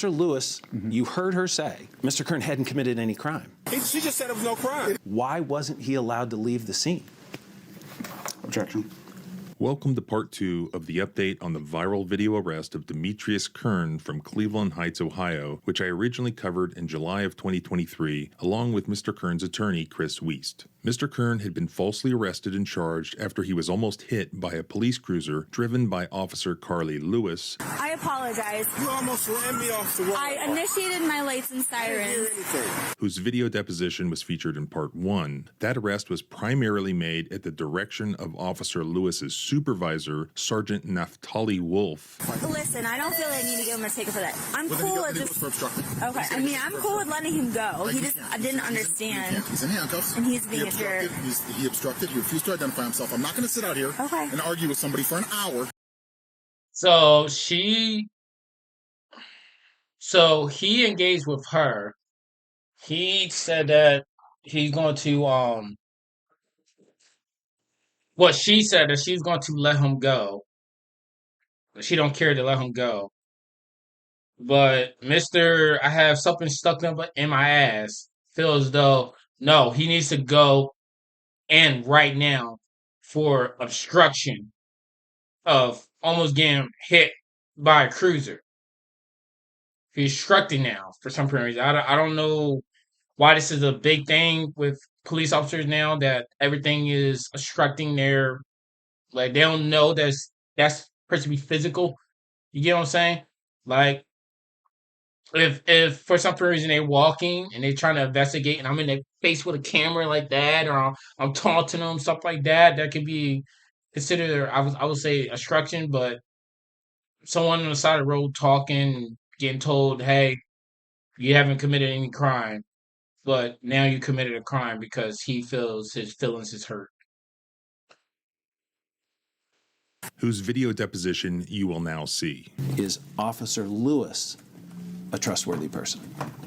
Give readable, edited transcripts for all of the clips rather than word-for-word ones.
Mr. Lewis, you heard her say Mr. Kern hadn't committed any crime. She just said it was no crime. Why wasn't he allowed to leave the scene? Objection. Welcome to part 2 of the update on the viral video arrest of Demetrius Kern from Cleveland Heights, Ohio, which I originally covered in July of 2023, along with Mr. Kern's attorney, Chris Wiest. Mr. Kern had been falsely arrested and charged after he was almost hit by a police cruiser driven by Officer Carly Lewis. I apologize. You almost ran me off the road. I initiated my lights and I didn't hear sirens. anything. Whose video deposition was featured in part 1. That arrest was primarily made at the direction of Officer Lewis's supervisor, Sergeant Naftali Wolf. Listen, I don't feel like I need to give him a ticket for that. I'm Well, then cool he with goes just. for obstructing. Okay, I mean, I'm cool with letting him go. He just, I didn't understand. He's in handcuffs. And he's being He a jerk. obstructed. He obstructed. He refused to identify himself. I'm not going to sit out here Okay. and argue with somebody for an hour. So he engaged with her. He said that he's going to well, she said that she's going to let him go. She don't care to let him go. But I have something stuck up in my ass, feel as though no, he needs to go and right now for obstruction of almost getting hit by a cruiser. He's obstructing now for some reason. I don't know why this is a big thing with police officers now, that everything is obstructing their, like, they don't know that's supposed to be physical. You get what I'm saying? Like, if for some reason they're walking and they're trying to investigate and I'm in their face with a camera like that, or I'm taunting them, stuff like that, that could be considered, I would say, obstruction. But someone on the side of the road talking, getting told, hey, you haven't committed any crime, but now you committed a crime because he feels his feelings is hurt. Whose video deposition you will now see. Is Officer Lewis a trustworthy person?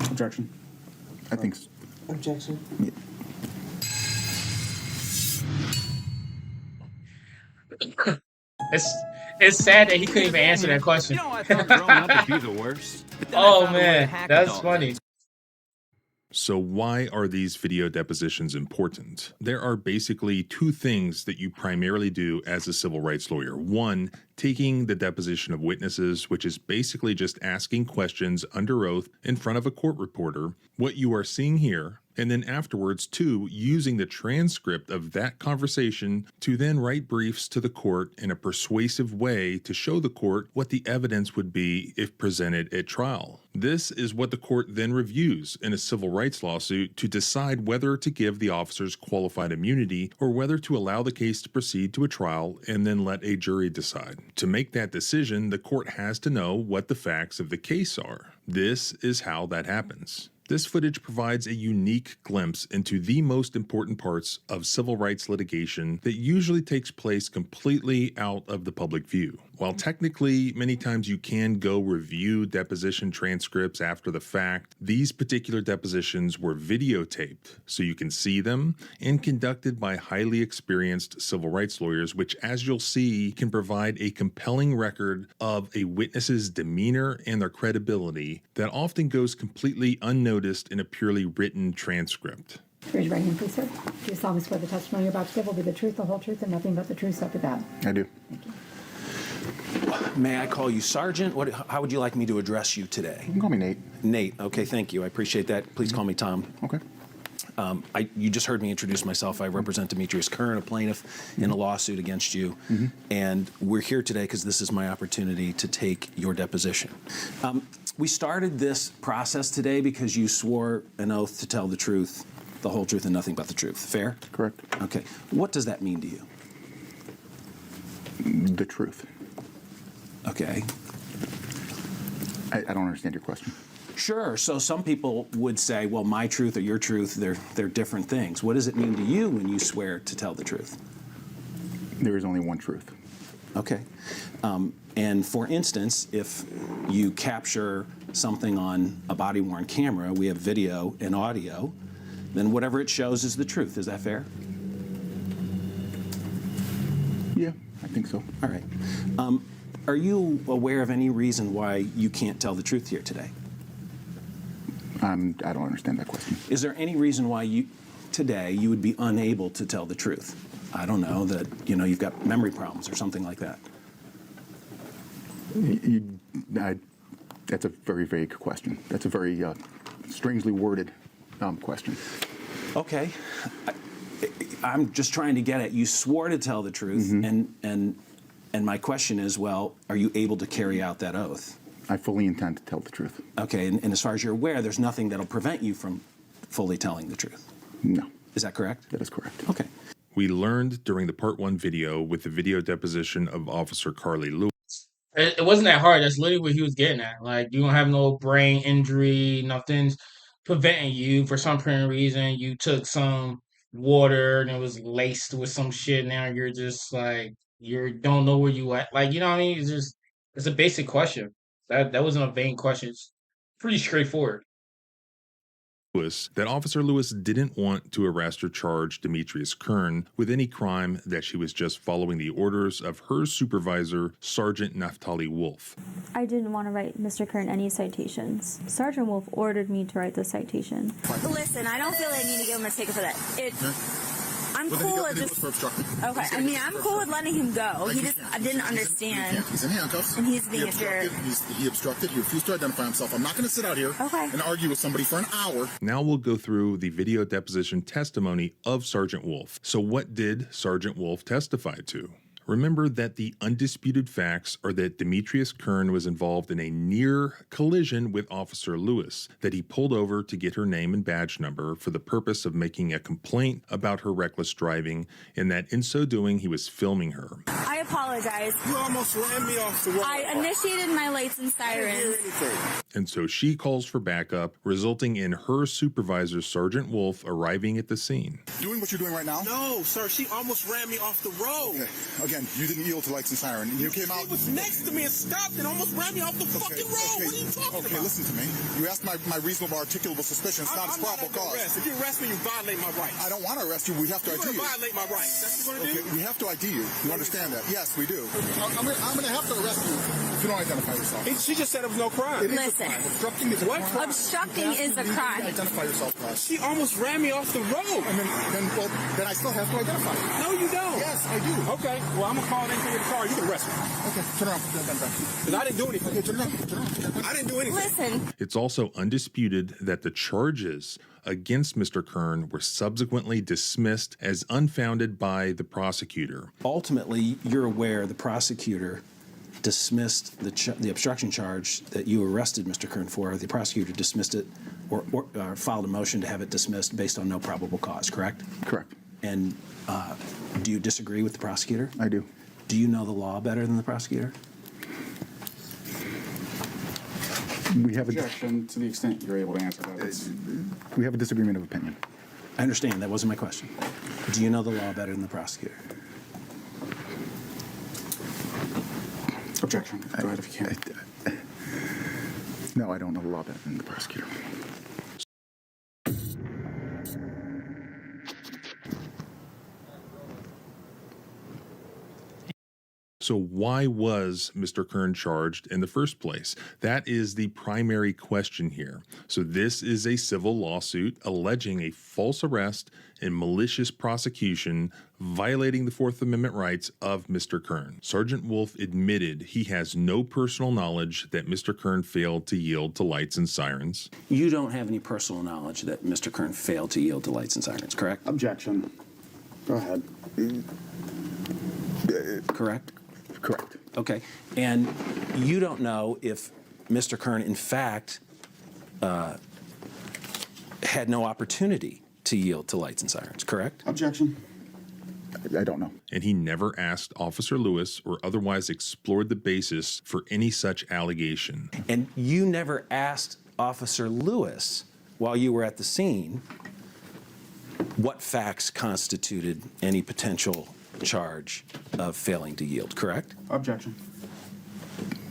Objection. I think so. Objection. It's sad that he couldn't even answer that question. You know, I thought growing up would be the worst. But then I Oh found a way to man, hack that's it all. funny. So why are these video depositions important? There are basically 2 things that you primarily do as a civil rights lawyer. 1, taking the deposition of witnesses, which is basically just asking questions under oath in front of a court reporter, what you are seeing here. And then afterwards, 2, using the transcript of that conversation to then write briefs to the court in a persuasive way to show the court what the evidence would be if presented at trial. This is what the court then reviews in a civil rights lawsuit to decide whether to give the officers qualified immunity or whether to allow the case to proceed to a trial and then let a jury decide. To make that decision, the court has to know what the facts of the case are. This is how that happens. This footage provides a unique glimpse into the most important parts of civil rights litigation that usually takes place completely out of the public view. While technically, many times you can go review deposition transcripts after the fact, these particular depositions were videotaped so you can see them and conducted by highly experienced civil rights lawyers, which, as you'll see, can provide a compelling record of a witness's demeanor and their credibility that often goes completely unnoticed in a purely written transcript. Raise your right hand, please, sir. Do you solemnly swear the testimony you're about to give will be the truth, the whole truth, and nothing but the truth, so help you God? I do. Thank you. May I call you Sergeant? How would you like me to address you today? You can call me Nate. Nate. Okay, thank you. I appreciate that. Please call me Tom. Okay. You just heard me introduce myself. I represent Demetrius Kern, a plaintiff in a lawsuit against you. And we're here today because this is my opportunity to take your deposition. We started this process today because you swore an oath to tell the truth, the whole truth, and nothing but the truth. Fair? Correct. Okay. What does that mean to you? The truth. Okay. I don't understand your question. Sure. So some people would say, well, my truth or your truth, they're different things. What does it mean to you when you swear to tell the truth? There is only one truth. Okay. And for instance, if you capture something on a body-worn camera, we have video and audio, then whatever it shows is the truth. Is that fair? Yeah, I think so. All right. Are you aware of any reason why you can't tell the truth here today? I don't understand that question. Is there any reason why today you would be unable to tell the truth? I don't know, that you've got memory problems or something like that. That's a very vague question. That's a very strangely worded question. Okay. I'm just trying to get at, you swore to tell the truth, and my question is, well, are you able to carry out that oath? I fully intend to tell the truth. Okay, and as far as you're aware, there's nothing that'll prevent you from fully telling the truth. No. Is that correct? That is correct. Okay. We learned during the Part 1 video with the video deposition of Officer Carly Lewis. It wasn't that hard. That's literally what he was getting at. Like, you don't have no brain injury, nothing's preventing you for some apparent reason. You took some water and it was laced with some shit. Now you're just like, you don't know where you at. Like, you know what I mean? It's a basic question. That wasn't a vain question. It's pretty straightforward. That Officer Lewis didn't want to arrest or charge Demetrius Kern with any crime, that she was just following the orders of her supervisor, Sergeant Naftali Wolf. I didn't want to write Mr. Kern any citations. Sergeant Wolf ordered me to write the citation. Listen, I don't feel like I need to give him a ticket for that. I'm cool with just... Okay, I mean, I'm cool with letting him go. He just didn't understand. He's in handcuffs. And he's being a jerk. He obstructed. He refused to identify himself. I'm not going to sit out here and argue with somebody for an hour. Now we'll go through the video deposition testimony of Sergeant Wolf. So what did Sergeant Wolf testify to? Remember that the undisputed facts are that Demetrius Kern was involved in a near collision with Officer Lewis, that he pulled over to get her name and badge number for the purpose of making a complaint about her reckless driving, and that in so doing he was filming her. I apologize. You almost ran me off the road. I initiated my lights and sirens. And so she calls for backup, resulting in her supervisor, Sergeant Wolf, arriving at the scene. Doing what you're doing right now? No, sir. She almost ran me off the road. Okay. Again, you didn't yield to lights and siren. You came out. She was next to me and stopped and almost ran me off the fucking road. What are you talking about? Okay, listen to me. You asked my reasonable articulable suspicion. It's not a probable cause. If you arrest me, you violate my rights. I don't want to arrest you. We have to ID you. You're going to violate my rights. That's what you're going to do? We have to ID you. You understand that? Yes, we do. I'm going to have to arrest you if you don't identify yourself. She just said it was no crime. Listen. Obstructing is a crime. Obstructing is a crime. Identify yourself, guys. She almost ran me off the road. And then I still have to identify you. No, you don't. Yes, I do. Okay. Well, I'm going to call in for your car. You can arrest me. Okay, turn around. Because I didn't do anything. Okay, turn around. I didn't do anything. Listen. It's also undisputed that the charges against Mr. Kern were subsequently dismissed as unfounded by the prosecutor. Ultimately, you're aware the prosecutor dismissed the obstruction charge that you arrested Mr. Kern for. The prosecutor dismissed it or filed a motion to have it dismissed based on no probable cause, correct? Correct. And do you disagree with the prosecutor? I do. Do you know the law better than the prosecutor? We have Objection to the extent you're able to answer that. we have a disagreement of opinion. I understand. That wasn't my question. Do you know the law better than the prosecutor? Objection. Go ahead if you can. No, I don't know the law better than the prosecutor. So why was Mr. Kern charged in the first place? That is the primary question here. So this is a civil lawsuit alleging a false arrest and malicious prosecution violating the Fourth Amendment rights of Mr. Kern. Sergeant Wolf admitted he has no personal knowledge that Mr. Kern failed to yield to lights and sirens. You don't have any personal knowledge that Mr. Kern failed to yield to lights and sirens, correct? Objection. Go ahead. Correct? Correct. Okay. And you don't know if Mr. Kern, in fact, had no opportunity to yield to lights and sirens, correct? Objection. I don't know. And he never asked Officer Lewis or otherwise explored the basis for any such allegation. And you never asked Officer Lewis, while you were at the scene, what facts constituted any potential charge of failing to yield, correct? Objection.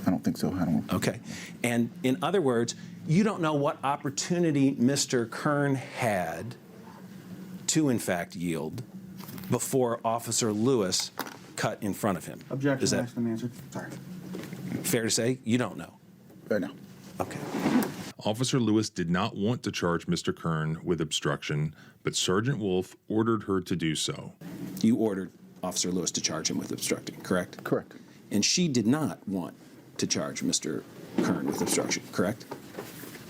I don't think so. I don't. Okay. And in other words, you don't know what opportunity Mr. Kern had to, in fact, yield before Officer Lewis cut in front of him. Objection. Is that Ask them answered. Sorry. fair to say? You don't know. No. Okay. Officer Lewis did not want to charge Mr. Kern with obstruction, but Sergeant Wolf ordered her to do so. You ordered Officer Lewis to charge him with obstructing, correct? Correct. And she did not want to charge Mr. Kern with obstruction, correct?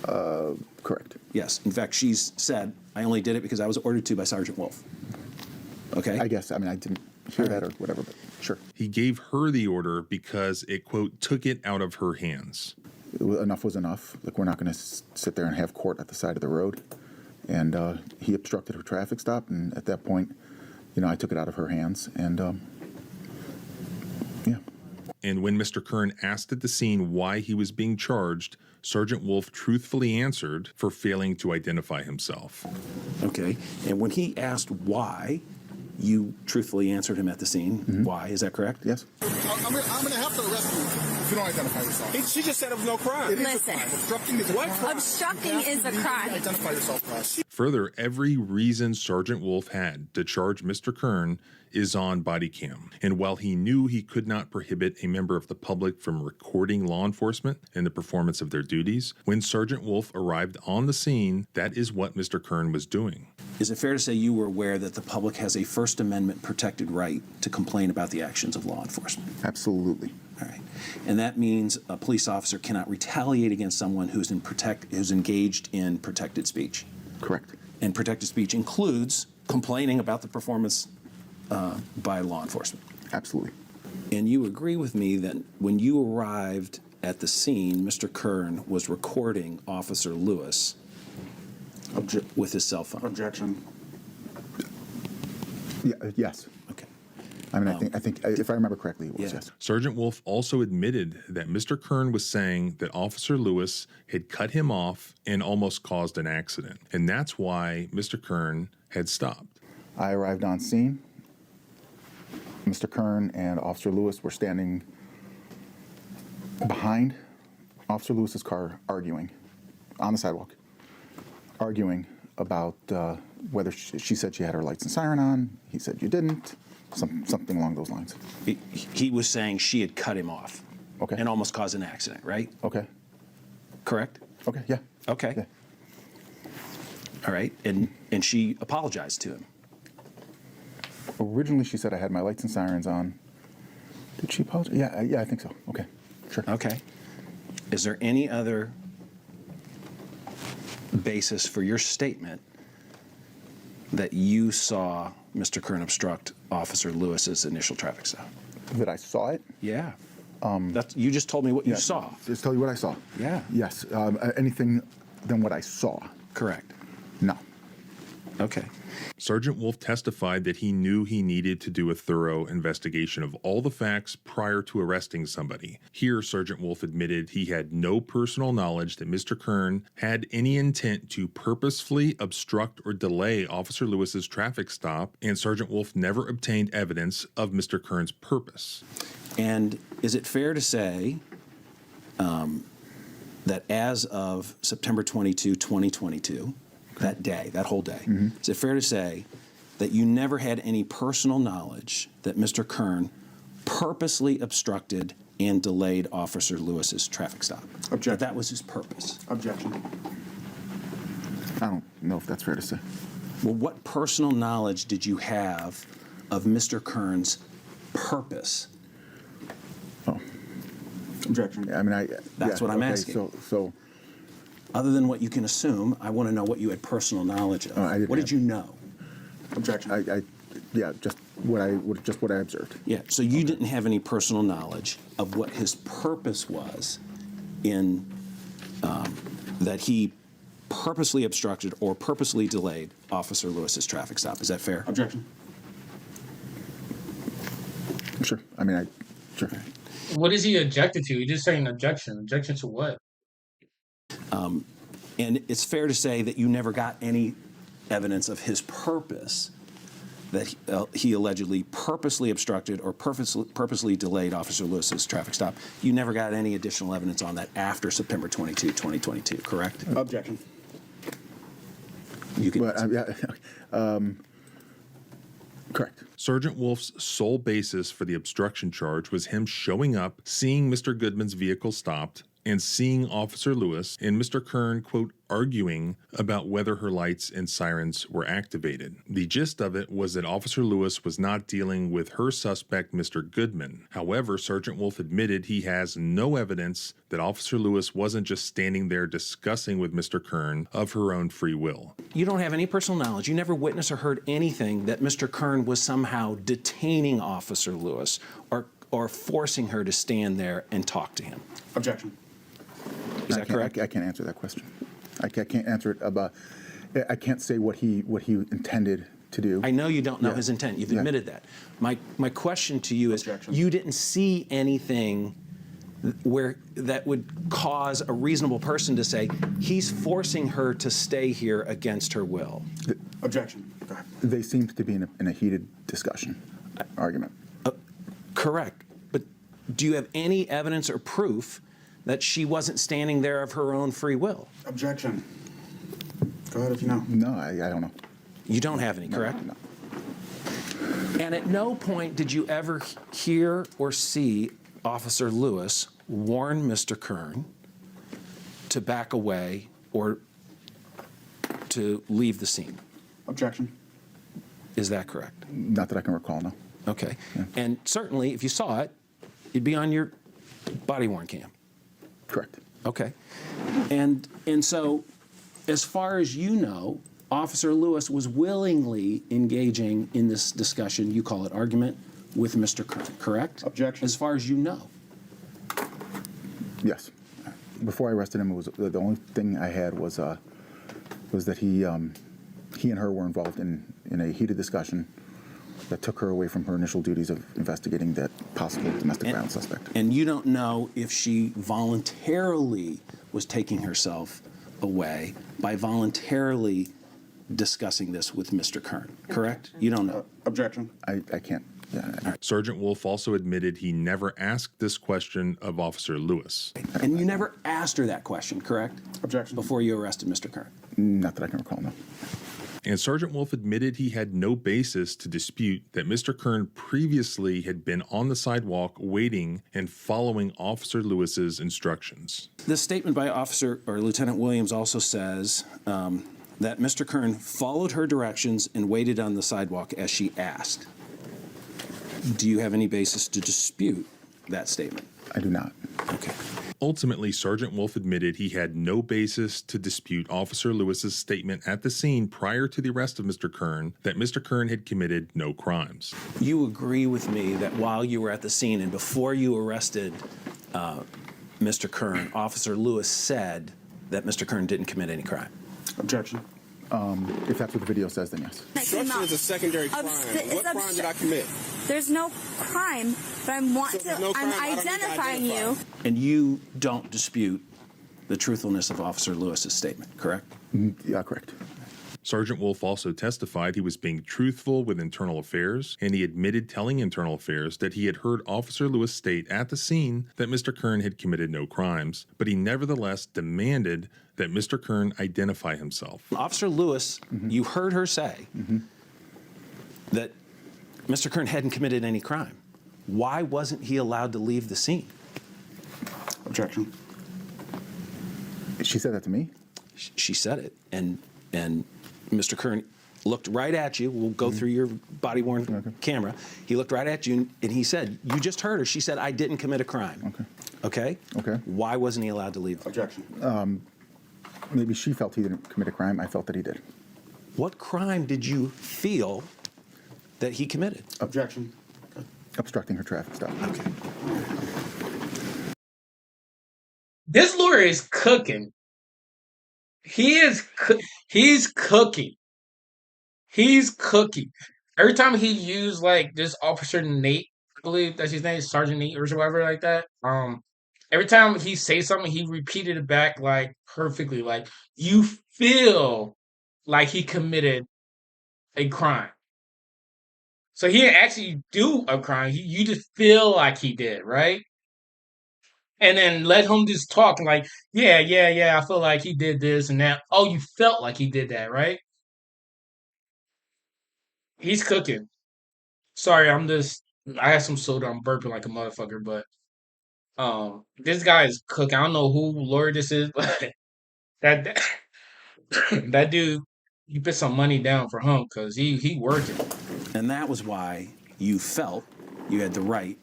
Correct. Yes. In fact, she's said, I only did it because I was ordered to by Sergeant Wolf. Okay? I guess, I mean, I didn't hear that or whatever, but sure. He gave her the order because it, quote, took it out of her hands. Enough was enough. Like, we're not going to sit there and have court at the side of the road. And he obstructed her traffic stop, and at that point, I took it out of her hands, and yeah. And when Mr. Kern asked at the scene why he was being charged, Sergeant Wolf truthfully answered for failing to identify himself. Okay. And when he asked why, you truthfully answered him at the scene. Mm-hmm. Why? Is that correct? Yes. I'm going to have to arrest you if you don't identify yourself. She just said it was no crime. It is a Listen. crime. Obstructing is a crime. Obstructing is a crime. Identify yourself, class. Further, every reason Sergeant Wolf had to charge Mr. Kern is on body cam. And while he knew he could not prohibit a member of the public from recording law enforcement in the performance of their duties, when Sergeant Wolf arrived on the scene, that is what Mr. Kern was doing. Is it fair to say you were aware that the public has a First Amendment protected right to complain about the actions of law enforcement? Absolutely. All right. And that means a police officer cannot retaliate against someone who's engaged in protected speech. Correct. And protected speech includes complaining about the performance by law enforcement. Absolutely. And you agree with me that when you arrived at the scene, Mr. Kern was recording Officer Lewis with his cell phone. Objection. Yeah, yes. Okay. I mean, I think if I remember correctly, it was Yeah. yes. Sergeant Wolf also admitted that Mr. Kern was saying that Officer Lewis had cut him off and almost caused an accident. And that's why Mr. Kern had stopped. I arrived on scene. Mr. Kern and Officer Lewis were standing behind Officer Lewis's car, arguing on the sidewalk, arguing about whether she said she had her lights and siren on. He said you didn't. Something along those lines. He was saying she had cut him off. Okay. And almost caused an accident, right? Okay. Correct? Okay. Yeah. Okay. Yeah. All right. And she apologized to him. Originally, she said I had my lights and sirens on. Did she apologize? Yeah, I think so. Okay. Sure. Okay. Is there any other basis for your statement that you saw Mr. Kern obstruct Officer Lewis's initial traffic stop? That I saw it? Yeah. You just told me what you saw. Just tell you what I saw. Yeah. Yes. Anything than what I saw? Correct. No. Okay. Sergeant Wolf testified that he knew he needed to do a thorough investigation of all the facts prior to arresting somebody. Here, Sergeant Wolf admitted he had no personal knowledge that Mr. Kern had any intent to purposefully obstruct or delay Officer Lewis's traffic stop, and Sergeant Wolf never obtained evidence of Mr. Kern's purpose. And is it fair to say that as of September 22, 2022, that whole day, is it fair to say that you never had any personal knowledge that Mr. Kern purposely obstructed and delayed Officer Lewis's traffic stop? Objection. That was his purpose. Objection. I don't know if that's fair to say. Well, what personal knowledge did you have of Mr. Kern's purpose? Oh. Objection. I mean, That's what I'm asking. So Other than what you can assume, I want to know what you had personal knowledge of. I didn't What did have- you know? Objection. just what I observed. Yeah, so you didn't have any personal knowledge of what his purpose was in that he purposely obstructed or purposely delayed Officer Lewis's traffic stop. Is that fair? Objection. Sure. I mean, sure. What is he objected to? He just saying objection. Objection to what? And it's fair to say that you never got any evidence of his purpose, that he allegedly purposely obstructed or purposely delayed Officer Lewis's traffic stop. You never got any additional evidence on that after September 22, 2022, correct? Objection. You can. Correct. Sergeant Wolf's sole basis for the obstruction charge was him showing up, seeing Mr. Goodman's vehicle stopped, and seeing Officer Lewis and Mr. Kern, quote, arguing about whether her lights and sirens were activated. The gist of it was that Officer Lewis was not dealing with her suspect, Mr. Goodman. However, Sergeant Wolf admitted he has no evidence that Officer Lewis wasn't just standing there discussing with Mr. Kern of her own free will. You don't have any personal knowledge. You never witnessed or heard anything that Mr. Kern was somehow detaining Officer Lewis or forcing her to stand there and talk to him. Objection. Is that correct? I can't answer that question. I can't answer it about. I can't say what he intended to do. I know you don't know Yeah. his intent. You've Yeah. admitted that. My question to you is, Objection. you didn't see anything where that would cause a reasonable person to say he's forcing her to stay here against her will. Objection. Go ahead. They seemed to be in a heated discussion, argument. Correct. But do you have any evidence or proof that she wasn't standing there of her own free will? Objection. Go ahead if you know. No, I don't know. You don't have any, correct? No. And at no point did you ever hear or see Officer Lewis warn Mr. Kern to back away or to leave the scene. Objection. Is that correct? Not that I can recall, no. Okay. Yeah. And certainly, if you saw it, it'd be on your body-worn cam. Correct. Okay. And so, as far as you know, Officer Lewis was willingly engaging in this discussion, you call it argument, with Mr. Kern, correct? Objection. As far as you know. Yes. Before I arrested him, it was the only thing I had was that he and her were involved in a heated discussion that took her away from her initial duties of investigating that possible domestic violence suspect. And you don't know if she voluntarily was taking herself away by voluntarily discussing this with Mr. Kern, correct? You don't know. Objection. I can't. Yeah. Sergeant Wolf also admitted he never asked this question of Officer Lewis. And you never asked her that question, correct? Objection. Before you arrested Mr. Kern. Not that I can recall, no. And Sergeant Wolf admitted he had no basis to dispute that Mr. Kern previously had been on the sidewalk waiting and following Officer Lewis's instructions. The statement by Officer or Lieutenant Williams also says that Mr. Kern followed her directions and waited on the sidewalk as she asked. Do you have any basis to dispute that statement? I do not. Okay. Ultimately, Sergeant Wolf admitted he had no basis to dispute Officer Lewis's statement at the scene prior to the arrest of Mr. Kern that Mr. Kern had committed no crimes. You agree with me that while you were at the scene and before you arrested Mr. Kern, Officer Lewis said that Mr. Kern didn't commit any crime? Objection. If that's what the video says, then yes. Obstruction is a secondary crime. What crime did I commit? There's no crime, but I'm identifying you. And you don't dispute the truthfulness of Officer Lewis's statement, correct? Yeah, correct. Sergeant Wolf also testified he was being truthful with Internal Affairs, and he admitted telling Internal Affairs that he had heard Officer Lewis state at the scene that Mr. Kern had committed no crimes, but he nevertheless demanded that Mr. Kern identify himself. Officer Lewis, you heard her say that Mr. Kern hadn't committed any crime. Why wasn't he allowed to leave the scene? Objection. She said that to me? She said it, and Mr. Kern looked right at you. We'll go through your body-worn camera. He looked right at you, and he said, you just heard her. She said, I didn't commit a crime. Okay? Okay. Why wasn't he allowed to leave? Objection. Maybe she felt he didn't commit a crime. I felt that he did. What crime did you feel that he committed? Objection. Obstructing her traffic stop. Okay. This lawyer is cooking. He's cooking. He's cooking. Every time he used like this Officer Nate, I believe that's his name, Sergeant Nate or whatever like that. Every time he says something, he repeated it back like perfectly. Like you feel like he committed a crime. So he didn't actually do a crime. You just feel like he did, right? And then let him just talk like, yeah, I feel like he did this and that. Oh, you felt like he did that, right? He's cooking. Sorry, I have some soda. I'm burping like a motherfucker, but This guy is Cook. I don't know who lawyer this is, but that that dude, you put some money down for him because he working. And that was why you felt you had the right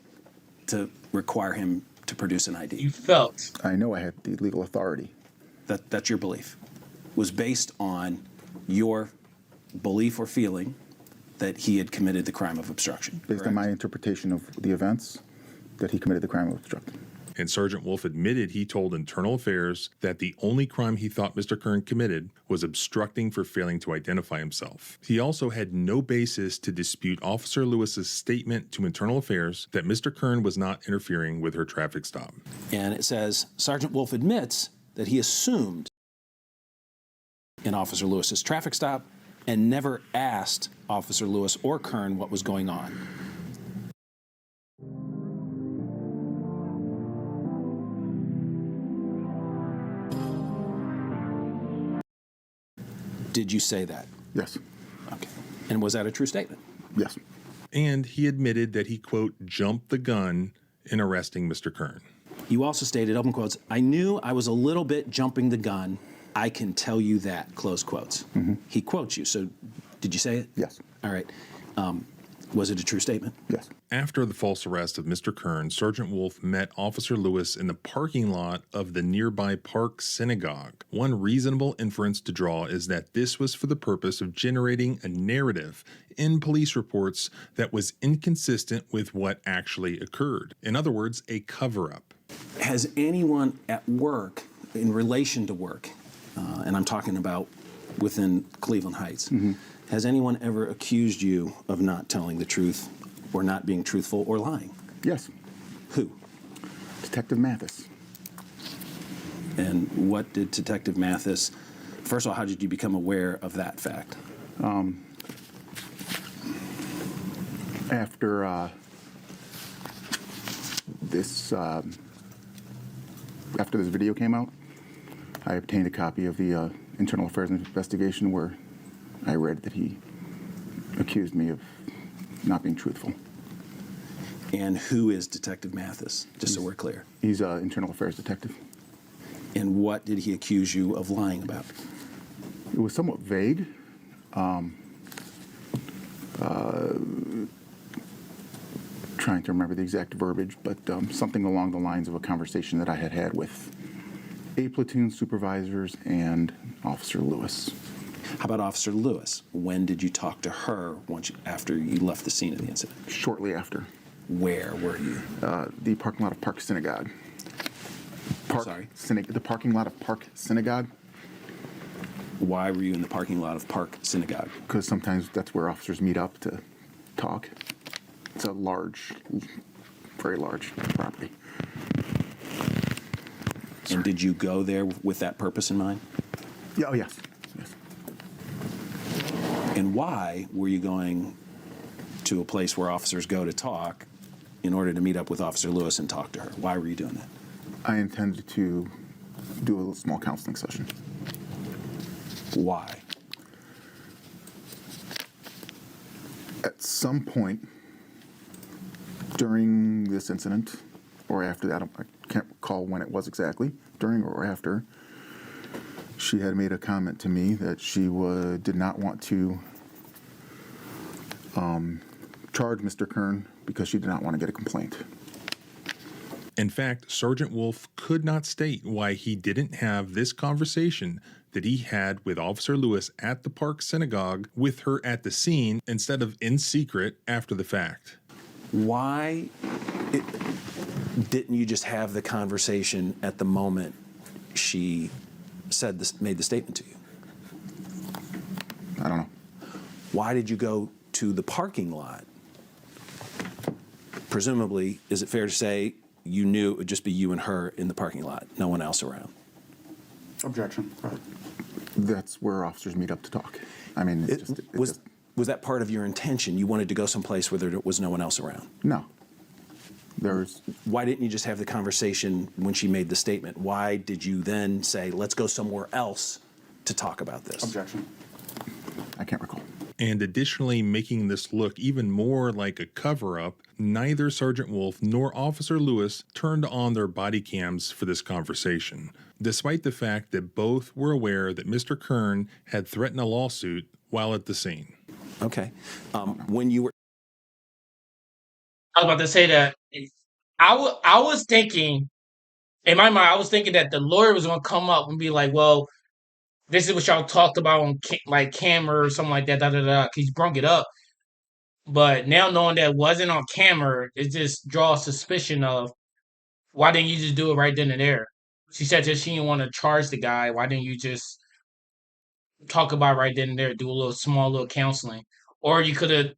to require him to produce an ID. You felt. I know I had the legal authority. That's your belief. Was based on your belief or feeling that he had committed the crime of obstruction. Based on my interpretation of the events, that he committed the crime of obstruction. And Sergeant Wolf admitted he told Internal Affairs that the only crime he thought Mr. Kern committed was obstructing for failing to identify himself. He also had no basis to dispute Officer Lewis's statement to Internal Affairs that Mr. Kern was not interfering with her traffic stop. And it says, Sergeant Wolf admits that he assumed in Officer Lewis's traffic stop and never asked Officer Lewis or Kern what was going on. Did you say that? Yes. Okay. And was that a true statement? Yes. And he admitted that he, quote, jumped the gun in arresting Mr. Kern. You also stated, open quotes, I knew I was a little bit jumping the gun. I can tell you that, close quotes. Mm-hmm. He quotes you, so did you say it? Yes. All right. Was it a true statement? Yes. After the false arrest of Mr. Kern, Sergeant Wolf met Officer Lewis in the parking lot of the nearby Park Synagogue. One reasonable inference to draw is that this was for the purpose of generating a narrative in police reports that was inconsistent with what actually occurred. In other words, a cover-up. Has anyone at work, in relation to work, and I'm talking about within Cleveland Heights, has anyone ever accused you of not telling the truth or not being truthful or lying? Yes. Who? Detective Mathis. And what did Detective Mathis, first of all, how did you become aware of that fact? After this video came out, I obtained a copy of the Internal Affairs investigation where I read that he accused me of not being truthful. And who is Detective Mathis, just so we're clear? He's an Internal Affairs detective. And what did he accuse you of lying about? It was somewhat vague. Trying to remember the exact verbiage, but something along the lines of a conversation that I had had with a platoon supervisors and Officer Lewis. How about Officer Lewis? When did you talk to her after you left the scene of the incident? Shortly after. Where were you? The parking lot of Park Synagogue. The parking lot of Park Synagogue. Why were you in the parking lot of Park Synagogue? Because sometimes that's where officers meet up to talk. It's a large, very large property. And did you go there with that purpose in mind? Yeah, oh, yes. Yes. And why were you going to a place where officers go to talk in order to meet up with Officer Lewis and talk to her? Why were you doing that? I intended to do a small counseling session. Why? At some point during this incident, or after that, I can't recall when it was exactly, during or after, she had made a comment to me that she did not want to charge Mr. Kern because she did not want to get a complaint. In fact, Sergeant Wolf could not state why he didn't have this conversation that he had with Officer Lewis at the Park Synagogue with her at the scene instead of in secret after the fact. Why didn't you just have the conversation at the moment she made the statement to you? I don't know. Why did you go to the parking lot? Presumably, is it fair to say you knew it would just be you and her in the parking lot, no one else around? Objection. That's where officers meet up to talk. I mean, was that part of your intention? You wanted to go someplace where there was no one else around? No. Why didn't you just have the conversation when she made the statement? Why did you then say, let's go somewhere else to talk about this? Objection. I can't recall. And additionally, making this look even more like a cover-up, neither Sergeant Wolf nor Officer Lewis turned on their body cams for this conversation, despite the fact that both were aware that Mr. Kern had threatened a lawsuit while at the scene. Okay. When you were I was about to say that I was thinking, in my mind, I was thinking that the lawyer was going to come up and be like, well, this is what y'all talked about on like camera or something like that, da da da. He's brung it up. But now knowing that it wasn't on camera, it just draws suspicion of why didn't you just do it right then and there? She said that she didn't want to charge the guy. Why didn't you just talk about it right then and there, do a little small little counseling? Or you could have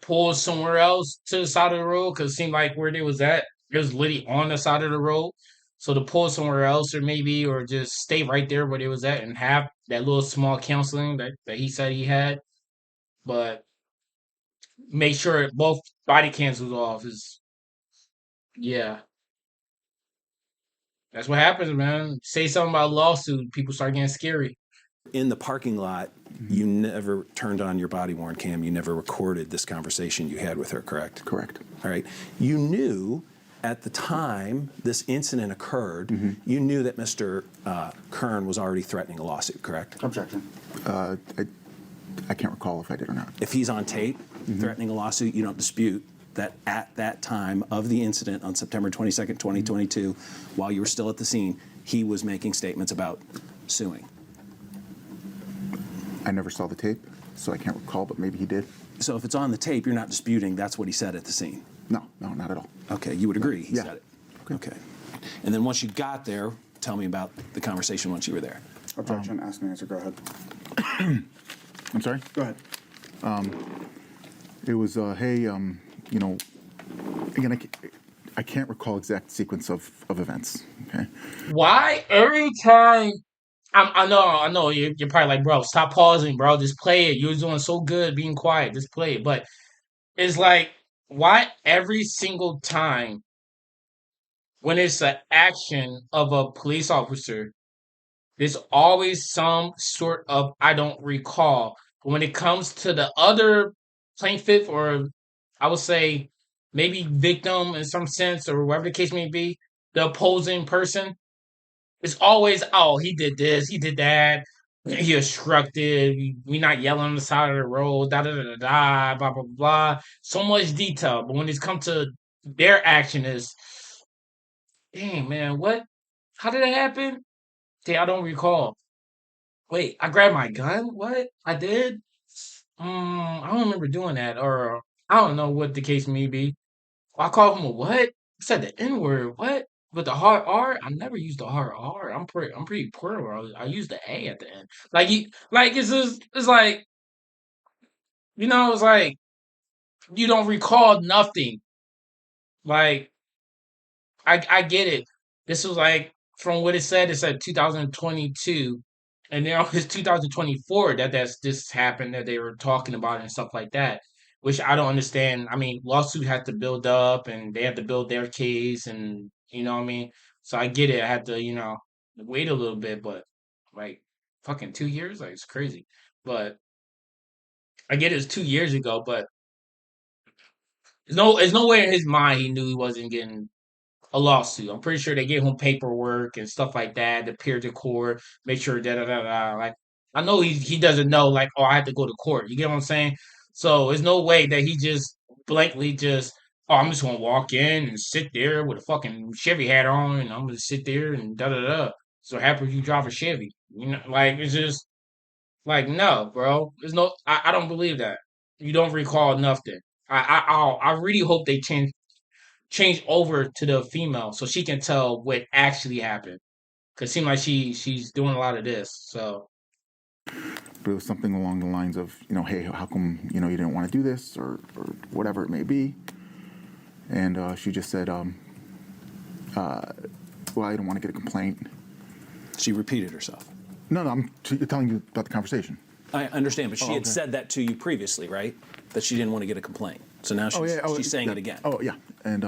pulled somewhere else to the side of the road because it seemed like where they was at, it was literally on the side of the road. So to pull somewhere else or just stay right there where they was at and have that little small counseling that he said he had. But make sure both body cams was off is yeah. That's what happens, man. Say something about a lawsuit, people start getting scary. in the parking lot, you never turned on your body worn cam. You never recorded this conversation you had with her, correct? Correct. All right. You knew at the time this incident occurred, you knew that Mr. Kern was already threatening a lawsuit, correct? Objection. I can't recall if I did or not. If he's on tape threatening a lawsuit, you don't dispute that at that time of the incident on September 22nd, 2022, while you were still at the scene, he was making statements about suing. I never saw the tape, so I can't recall, but maybe he did. So if it's on the tape, you're not disputing that's what he said at the scene? No, not at all. Okay, you would agree he Yeah. said it? Okay. And then once you got there, tell me about the conversation once you were there. Objection. Ask and answer. Go ahead. I'm sorry? Go ahead. It was, hey, you know, again, I can't recall exact sequence of events, okay? Why every time I know you're probably like, bro, stop pausing, bro. Just play it. You're doing so good being quiet. Just play it. But it's like, why every single time when it's an action of a police officer, there's always some sort of I don't recall. But when it comes to the other plaintiff, or I would say maybe victim in some sense, or whatever the case may be, the opposing person, it's always, oh, he did this, he did that, he obstructed, we not yelling on the side of the road, da da da da da, blah blah blah. So much detail, but when it's come to their action, is, dang man, what? How did it happen? Hey, I don't recall. Wait, I grabbed my gun? What? I did? I don't remember doing that, or I don't know what the case may be. I called him a what? I said the N word. What? With the hard R? I never used the hard R. I'm pretty poor. I use the A at the end. Like it's just, it's like, it's like you don't recall nothing. Like I get it. This was like, from what it said 2022, and now it's 2024 that this happened, that they were talking about it and stuff like that, which I don't understand. I mean, lawsuit had to build up, and they had to build their case, and you know what I mean. So I get it. I had to wait a little bit, but like fucking 2 years, like it's crazy. But I get it's 2 years ago, but there's no way in his mind he knew he wasn't getting a lawsuit. I'm pretty sure they gave him paperwork and stuff like that to appear to court, make sure da da da da. Like, I know he doesn't know, like, oh, I have to go to court. You get what I'm saying? So there's no way that he just blankly just, oh, I'm just gonna walk in and sit there with a fucking Chevy hat on, and I'm gonna sit there and da da da. So happy you drive a Chevy. Like, it's just like, no, bro. There's no, I don't believe that. You don't recall nothing. I really hope they change over to the female so she can tell what actually happened. Cause it seems like she's doing a lot of this. So But it was something along the lines of, hey, how come, you didn't want to do this, or whatever it may be. And she just said, well, I don't want to get a complaint. She repeated herself. No, I'm telling you about the conversation. I understand, but she had said that to you previously, right? That she didn't want to get a complaint. So now she's saying it again. Oh, yeah. And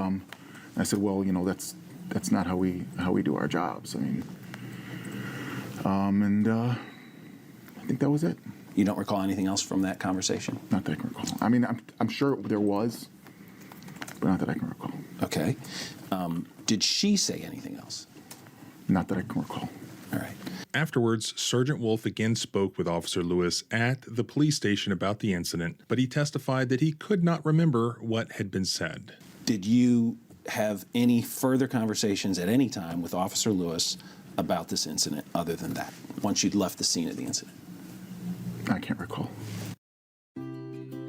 I said, well, that's not how we do our jobs. I mean, and I think that was it. You don't recall anything else from that conversation? Not that I can recall. I mean, I'm sure there was, but not that I can recall. Okay. Did she say anything else? Not that I can recall. All right. Afterwards, Sergeant Wolf again spoke with Officer Lewis at the police station about the incident, but he testified that he could not remember what had been said. Did you have any further conversations at any time with Officer Lewis about this incident other than that, once you'd left the scene of the incident? I can't recall.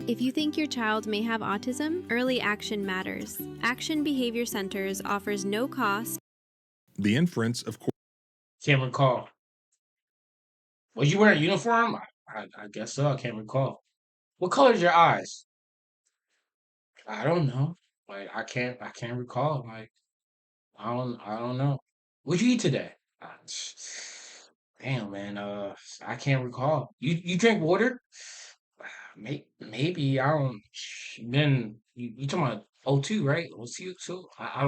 If you think your child may have autism, early action matters. Action Behavior Centers offers no cost. The inference, of course. Can't recall. Was you wearing a uniform? I guess so. I can't recall. What color is your eyes? I don't know. Like I can't recall. Like I don't know. What'd you eat today? Damn man, I can't recall. You drink water? Maybe I don't. Then you talking about O2, right? O2. I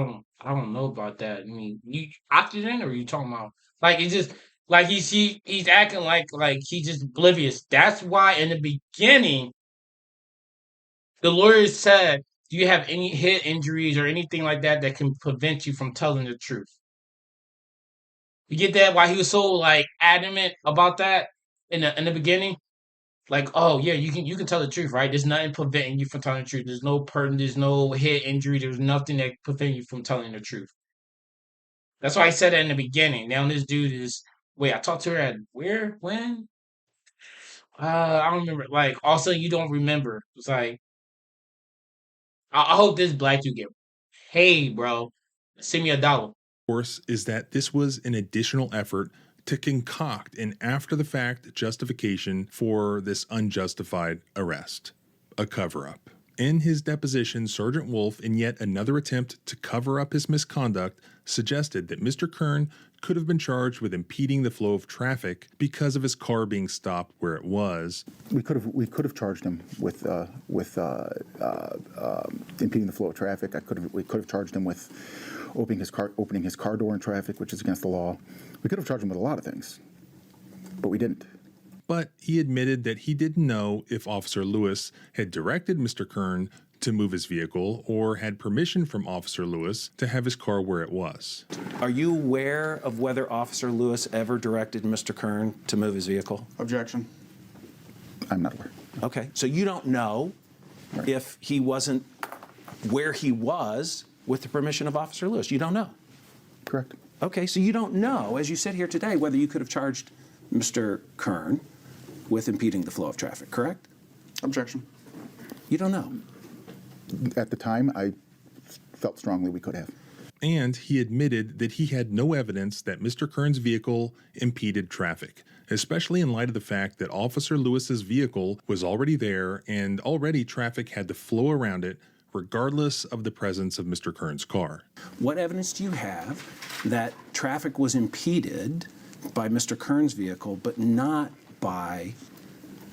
don't know about that. I mean, you oxygen or you talking about like it's just like he's acting like he's just oblivious. That's why in the beginning the lawyer said, "Do you have any head injuries or anything like that that can prevent you from telling the truth?" You get that? Why he was so like adamant about that in the beginning? Like, oh yeah, you can tell the truth, right? There's nothing preventing you from telling the truth. There's no head injury. There's nothing that prevent you from telling the truth. That's why I said that in the beginning. Now this dude is wait, I talked to her at where? When? I don't remember. Like, also you don't remember. It's like I hope this black dude get paid, bro. Send me $1. Course, is that this was an additional effort to concoct an after-the-fact justification for this unjustified arrest, a cover-up. In his deposition, Sergeant Wolf, in yet another attempt to cover up his misconduct, suggested that Mr. Kern could have been charged with impeding the flow of traffic because of his car being stopped where it was. We could have charged him with impeding the flow of traffic. We could have charged him with opening his car door in traffic, which is against the law. We could have charged him with a lot of things, but we didn't. But he admitted that he didn't know if Officer Lewis had directed Mr. Kern to move his vehicle or had permission from Officer Lewis to have his car where it was. Are you aware of whether Officer Lewis ever directed Mr. Kern to move his vehicle? Objection. I'm not aware. Okay, so you don't know if he wasn't where he was with the permission of Officer Lewis. You don't know? Correct. Okay, so you don't know, as you sit here today, whether you could have charged Mr. Kern with impeding the flow of traffic, correct? Objection. You don't know? At the time, I felt strongly we could have. And he admitted that he had no evidence that Mr. Kern's vehicle impeded traffic, especially in light of the fact that Officer Lewis's vehicle was already there and already traffic had to flow around it regardless of the presence of Mr. Kern's car. What evidence do you have that traffic was impeded by Mr. Kern's vehicle, but not by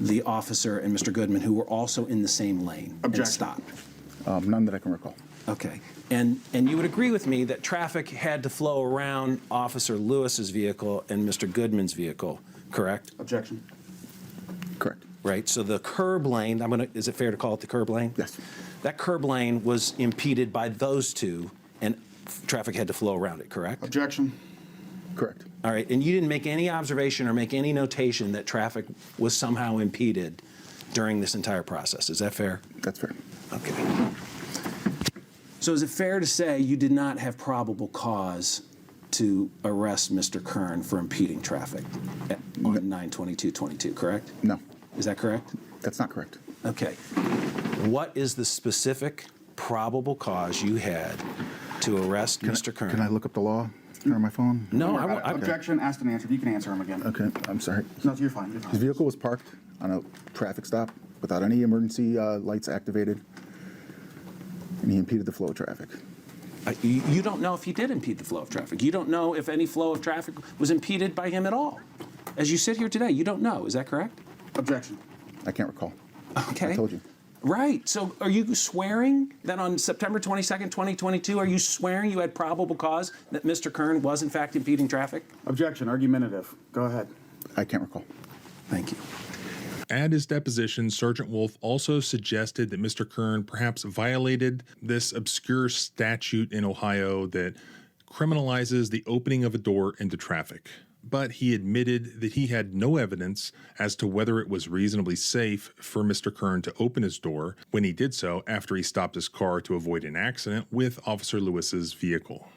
the officer and Mr. Goodman, who were also in the same lane and stopped? None that I can recall. Okay. And you would agree with me that traffic had to flow around Officer Lewis's vehicle and Mr. Goodman's vehicle, correct? Objection. Correct. Right. So the curb lane, is it fair to call it the curb lane? Yes. That curb lane was impeded by those two, and traffic had to flow around it, correct? Objection. Correct. All right. And you didn't make any observation or make any notation that traffic was somehow impeded during this entire process. Is that fair? That's fair. Okay. So is it fair to say you did not have probable cause to arrest Mr. Kern for impeding traffic on 9/22/22, correct? No. Is that correct? That's not correct. Okay. What is the specific probable cause you had to arrest Mr. Kern? Can I look up the law on my phone? No, Objection, asked and answered. You can answer him again. Okay, I'm sorry. No, you're fine. You're fine. His vehicle was parked on a traffic stop without any emergency lights activated, and he impeded the flow of traffic. You don't know if he did impede the flow of traffic. You don't know if any flow of traffic was impeded by him at all. As you sit here today, you don't know. Is that correct? Objection. I can't recall. Okay. I told you. Right. So are you swearing that on September 22nd, 2022, are you swearing you had probable cause that Mr. Kern was in fact impeding traffic? Objection. Argumentative. Go ahead. I can't recall. Thank you. At his deposition, Sergeant Wolf also suggested that Mr. Kern perhaps violated this obscure statute in Ohio that criminalizes the opening of a door into traffic. But he admitted that he had no evidence as to whether it was reasonably safe for Mr. Kern to open his door when he did so after he stopped his car to avoid an accident with Officer Lewis's vehicle.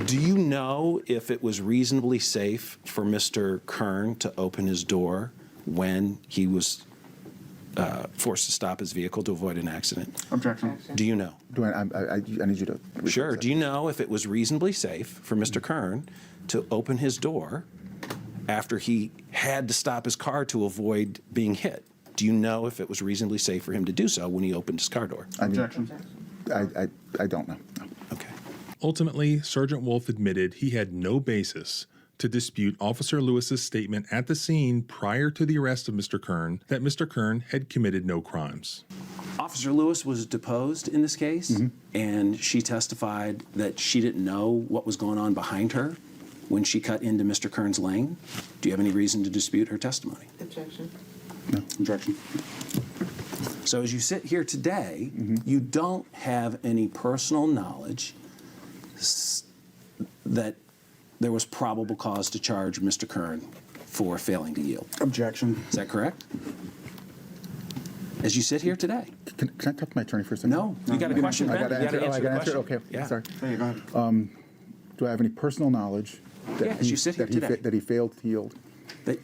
Do you know if it was reasonably safe for Mr. Kern to open his door when he was forced to stop his vehicle to avoid an accident? Objection. Do you know? I need you to. Sure. Do you know if it was reasonably safe for Mr. Kern to open his door after he had to stop his car to avoid being hit? Do you know if it was reasonably safe for him to do so when he opened his car door? Objection. I don't know. No. Okay. Ultimately, Sergeant Wolf admitted he had no basis to dispute Officer Lewis's statement at the scene prior to the arrest of Mr. Kern that Mr. Kern had committed no crimes. Officer Lewis was deposed in this case, and she testified that she didn't know what was going on behind her when she cut into Mr. Kern's lane. Do you have any reason to dispute her testimony? Objection. No. Objection. So as you sit here today, you don't have any personal knowledge that there was probable cause to charge Mr. Kern for failing to yield. Objection. Is that correct? As you sit here today? Can I talk to my attorney for a second? No. You got a question, Ben? I got to answer. I got to answer. Okay. Yeah. Sorry. Hey, go ahead. Do I have any personal knowledge that as you sit here today. that he failed to yield? That-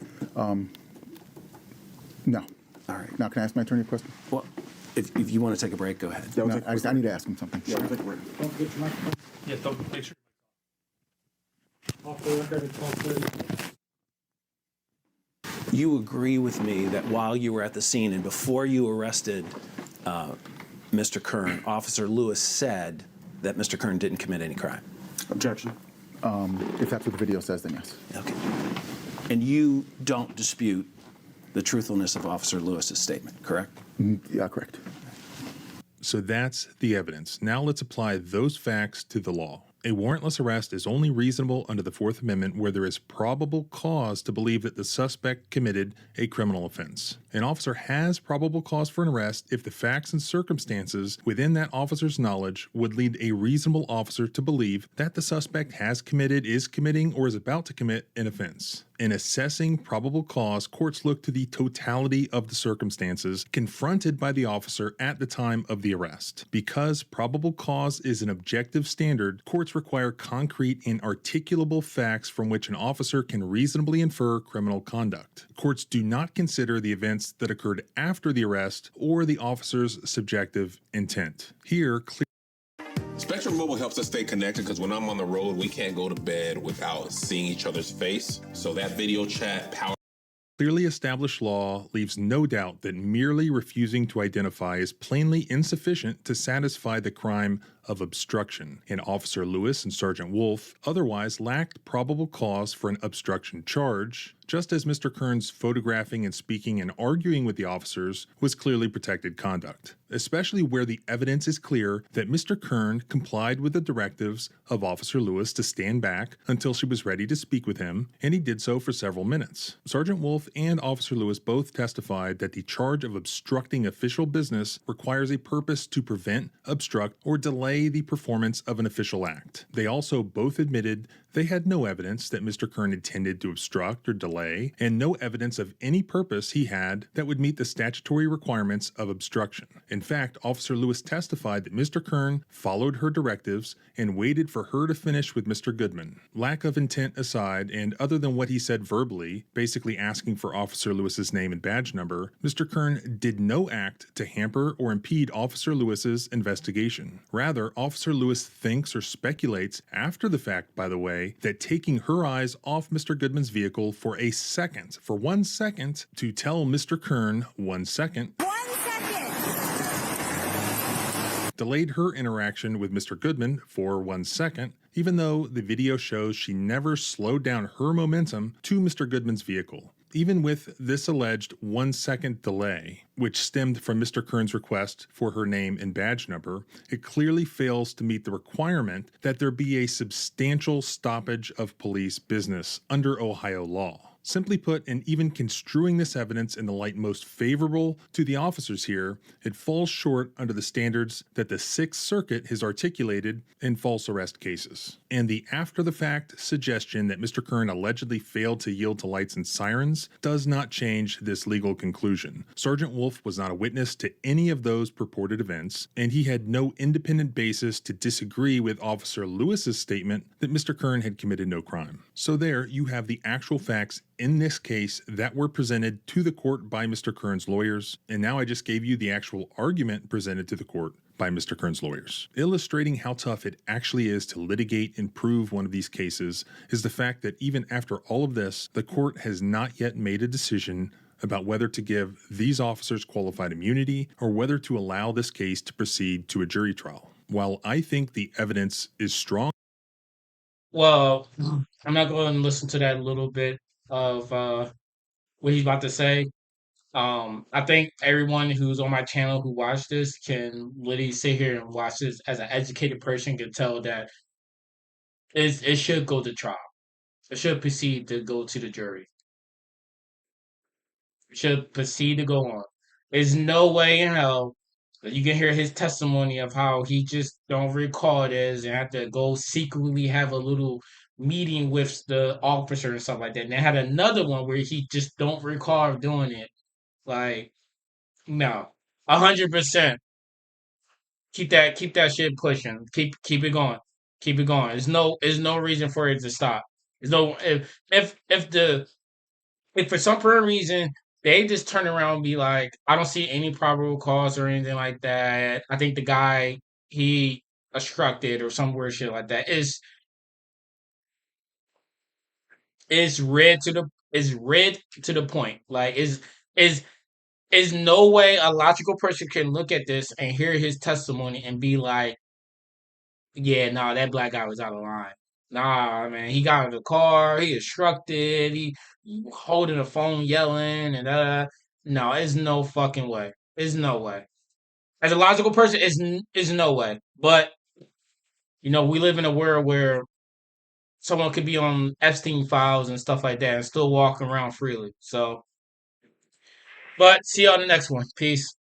No. All right. Now, can I ask my attorney a question? Well, if you want to take a break, go ahead. Yeah, we'll No, take a break. I need to ask him something. Yeah, we'll take a break. Yeah, don't make sure. You agree with me that while you were at the scene and before you arrested Mr. Kern, Officer Lewis said that Mr. Kern didn't commit any crime? Objection. If that's what the video says, then yes. Okay. And you don't dispute the truthfulness of Officer Lewis's statement, correct? Yeah, correct. So that's the evidence. Now let's apply those facts to the law. A warrantless arrest is only reasonable under the Fourth Amendment where there is probable cause to believe that the suspect committed a criminal offense. An officer has probable cause for an arrest if the facts and circumstances within that officer's knowledge would lead a reasonable officer to believe that the suspect has committed, is committing, or is about to commit an offense. In assessing probable cause, courts look to the totality of the circumstances confronted by the officer at the time of the arrest. Because probable cause is an objective standard, courts require concrete and articulable facts from which an officer can reasonably infer criminal conduct. Courts do not consider the events that occurred after the arrest or the officer's subjective intent. Here, Spectrum Mobile helps us stay connected because when I'm on the road, we can't go to bed without seeing each other's face. So that video chat power. clearly established law leaves no doubt that merely refusing to identify is plainly insufficient to satisfy the crime of obstruction, and Officer Lewis and Sergeant Wolf otherwise lacked probable cause for an obstruction charge, just as Mr. Kern's photographing and speaking and arguing with the officers was clearly protected conduct, especially where the evidence is clear that Mr. Kern complied with the directives of Officer Lewis to stand back until she was ready to speak with him, and he did so for several minutes. Sergeant Wolf and Officer Lewis both testified that the charge of obstructing official business requires a purpose to prevent, obstruct, or delay the performance of an official act. They also both admitted they had no evidence that Mr. Kern intended to obstruct or delay, and no evidence of any purpose he had that would meet the statutory requirements of obstruction. In fact, Officer Lewis testified that Mr. Kern followed her directives and waited for her to finish with Mr. Goodman. Lack of intent aside, and other than what he said verbally, basically asking for Officer Lewis's name and badge number, Mr. Kern did no act to hamper or impede Officer Lewis's investigation. Rather, Officer Lewis thinks or speculates, after the fact by the way, that taking her eyes off Mr. Goodman's vehicle for 1 second, to tell Mr. Kern 1 second, delayed her interaction with Mr. Goodman for 1 second, even though the video shows she never slowed down her momentum to Mr. Goodman's vehicle. Even with this alleged 1 second delay, which stemmed from Mr. Kern's request for her name and badge number, it clearly fails to meet the requirement that there be a substantial stoppage of police business under Ohio law. Simply put, and even construing this evidence in the light most favorable to the officers here, it falls short under the standards that the Sixth Circuit has articulated in false arrest cases. And the after-the-fact suggestion that Mr. Kern allegedly failed to yield to lights and sirens does not change this legal conclusion. Sergeant Wolf was not a witness to any of those purported events, and he had no independent basis to disagree with Officer Lewis's statement that Mr. Kern had committed no crime. So there you have the actual facts in this case that were presented to the court by Mr. Kern's lawyers, and now I just gave you the actual argument presented to the court by Mr. Kern's lawyers. Illustrating how tough it actually is to litigate and prove one of these cases is the fact that even after all of this, the court has not yet made a decision about whether to give these officers qualified immunity or whether to allow this case to proceed to a jury trial. While I think the evidence is strong. Well, I'm not going to listen to that little bit of what he's about to say. I think everyone who's on my channel who watched this can literally sit here and watch this as an educated person can tell that it should go to trial. It should proceed to go to the jury. It should proceed to go on. There's no way in hell that you can hear his testimony of how he just don't recall this and have to go secretly have a little meeting with the officer and stuff like that. And they had another one where he just don't recall doing it. Like, no, 100%. Keep that shit pushing. Keep it going. Keep it going. There's no reason for it to stop. There's no if for some reason they just turn around and be like, I don't see any probable cause or anything like that. I think the guy he obstructed or some weird shit like that is red to the point. Like is no way a logical person can look at this and hear his testimony and be like, yeah, nah, that black guy was out of line. Nah, man, he got in the car, he obstructed, he holding the phone yelling and no, it's no fucking way. There's no way. As a logical person, is no way. But we live in a world where someone could be on Epstein files and stuff like that and still walk around freely. So, but see you on the next one. Peace.